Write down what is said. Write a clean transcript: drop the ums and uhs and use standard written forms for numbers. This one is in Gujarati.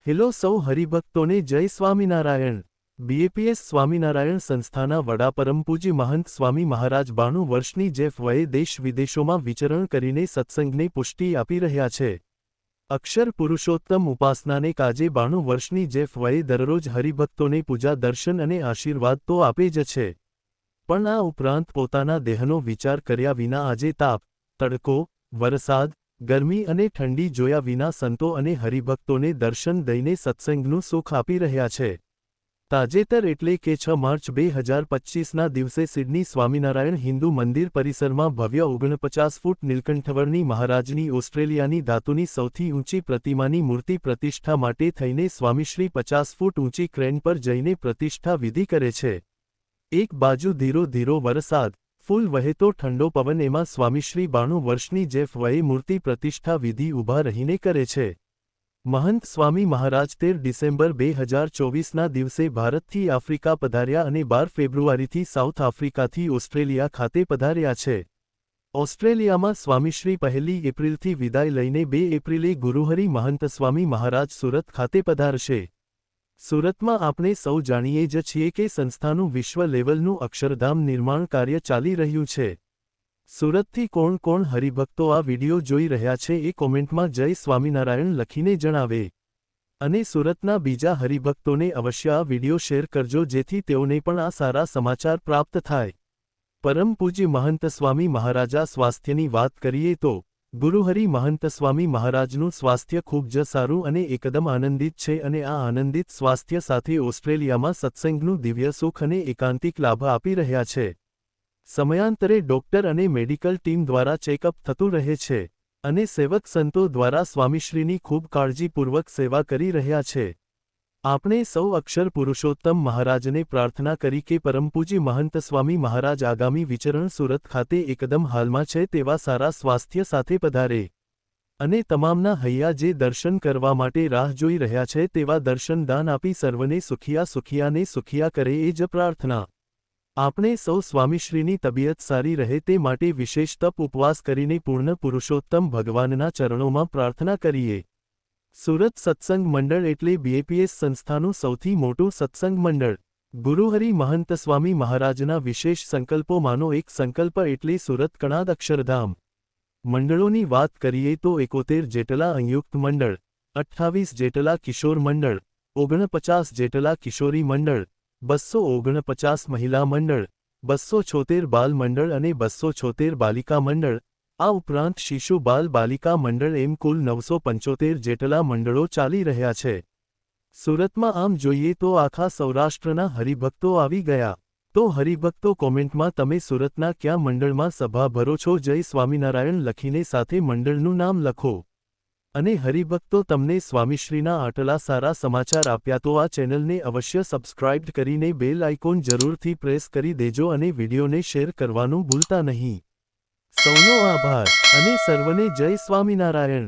હેલો સૌ હરિભક્તોને જય સ્વામિનારાયણ। બીએપીએસ સ્વામિનારાયણ સંસ્થાના વડા પરમ પૂજ્ય મહંત સ્વામી મહારાજ 92 વર્ષની જેફ વયે દેશ વિદેશોમાં વિચરણ કરીને સત્સંગને પુષ્ટિ આપી રહ્યા છે। અક્ષર પુરુષોત્તમ ઉપાસનાને કાજે 92 વર્ષની જેફ વયે દરરોજ હરિભક્તોને પૂજા દર્શન અને આશીર્વાદ તો આપે જ છે, પણ આ ઉપરાંત પોતાના દેહનો વિચાર કર્યા વિના આજે તાપ, તડકો, વરસાદ, ગરમી અને ઠંડી જોયા વિના સંતો અને હરિભક્તોને દર્શન દઈને સત્સંગનું સુખ આપી રહ્યા છે। તાજેતર એટલે કે 6 માર્ચ 2025ના દિવસે સિડની સ્વામિનારાયણ હિન્દુ મંદિર પરિસરમાં ભવ્ય 49 ફૂટ નીલકંઠવર્ણી મહારાજની ઓસ્ટ્રેલિયાની ધાતુની સૌથી ઊંચી પ્રતિમાની મૂર્તિ પ્રતિષ્ઠા માટે થઈને સ્વામીશ્રી 50 ફૂટ ઊંચી ક્રેન પર જઈને પ્રતિષ્ઠા વિધિ કરે છે। એક બાજુ ધીરો ધીરો વરસાદ, ફૂલ વહેતો ઠંડો પવન, એમાં સ્વામીશ્રી 92 વર્ષની જેફ વયે મૂર્તિ પ્રતિષ્ઠા વિધિ ઊભા રહીને કરે છે। મહંત સ્વામી મહારાજ 13 ડિસેમ્બર 2024ના દિવસે ભારતથી આફ્રિકા પધાર્યા અને 12 ફેબ્રુઆરીથી સાઉથ આફ્રિકાથી ઓસ્ટ્રેલિયા ખાતે પધાર્યા છે। ઓસ્ટ્રેલિયામાં સ્વામીશ્રી 1 એપ્રિલથી વિદાય લઈને 2 એપ્રિલે ગુરુહરિ મહંત સ્વામી મહારાજ સુરત ખાતે પધારશે। સુરતમાં આપણે સૌ જાણીએ જ છીએ કે સંસ્થાનું વિશ્વ લેવલનું અક્ષરધામ નિર્માણ કાર્ય ચાલી રહ્યું છે। સુરતથી કોણ કોણ હરિભક્તો આ વિડિયો જોઈ રહ્યા છે એ કોમેન્ટમાં જય સ્વામિનારાયણ લખીને જણાવે, અને સુરતના બીજા હરિભક્તોને અવશ્ય આ વિડિયો શેર કરજો જેથી તેઓને પણ આ સારા સમાચાર પ્રાપ્ત થાય। પરમ પૂજ્ય મહંત સ્વામી મહારાજા સ્વાસ્થ્યની વાત કરીએ તો ગુરુહરિ મહંત સ્વામી મહારાજનું સ્વાસ્થ્ય ખૂબ જ સારું અને એકદમ આનંદિત છે, અને આ આનંદિત સ્વાસ્થ્ય સાથે ઓસ્ટ્રેલિયામાં સત્સંગનું દિવ્ય સુખ અને એકાંતિક લાભ આપી રહ્યા છે। સમયાંતરે ડોક્ટર અને મેડિકલ ટીમ દ્વારા ચેકઅપ થતું રહે છે, અને સેવક સંતો દ્વારા સ્વામીશ્રીની ખૂબ કાળજીપૂર્વક સેવા કરી રહ્યા છે। આપણે સૌ અક્ષર પુરુષોત્તમ મહારાજને પ્રાર્થના કરી કે પરમ પૂજ્ય મહંત સ્વામી મહારાજ આગામી વિચરણ સુરત ખાતે એકદમ હાલમાં છે તેવા સારા સ્વાસ્થ્ય સાથે પધારે, અને તમામના હૈયા જે દર્શન કરવા માટે રાહ જોઈ રહ્યા છે તેવા દર્શન દાન આપી સર્વને સુખિયાને સુખિયા કરે એ જ પ્રાર્થના। આપણે સૌ સ્વામીશ્રીની તબિયત સારી રહે તે માટે વિશેષ તપ ઉપવાસ કરીને પૂર્ણ પુરુષોત્તમ ભગવાનના ચરણોમાં પ્રાર્થના કરીએ। સુરત સત્સંગ મંડળ એટલે બીએપીએસ સંસ્થાનું સૌથી મોટું સત્સંગ મંડળ। ગુરુહરિ મહંત સ્વામી મહારાજના વિશેષ સંકલ્પોમાંનો એક સંકલ્પ એટલે સુરત કણાદ અક્ષરધામ। મંડળોની વાત કરીએ તો 71 જેટલા સંયુક્ત મંડળ, 28 જેટલા કિશોર મંડળ, 49 જેટલા કિશોરી મંડળ, 249 મહિલા મંડળ, 276 બાલ મંડળ અને 276 બાલિકા મંડળ, આ ઉપરાંત શિશુ બાલ બાલિકા મંડળ એમ કુલ 975 જેટલા મંડળો ચાલી રહ્યા છે। સુરતમાં આમ જોઈએ તો આખા સૌરાષ્ટ્રના હરિભક્તો આવી ગયા। તો હરિભક્તો કોમેન્ટમાં તમે સુરતના કયા મંડળમાં સભા ભરો છો જય સ્વામિનારાયણ લખીને સાથે મંડળનું નામ લખો। અને હરિભક્તો તમને સ્વામીશ્રીના આટલા સારા સમાચાર આપ્યા તો આ ચેનલને અવશ્ય સબસ્ક્રાઇબ કરીને બેલ આઇકોન જરૂરથી પ્રેસ કરી દેજો અને વિડીયોને શેર કરવાનું ભૂલતા નહીં। સૌનો આભાર અને સર્વને જય સ્વામિનારાયણ।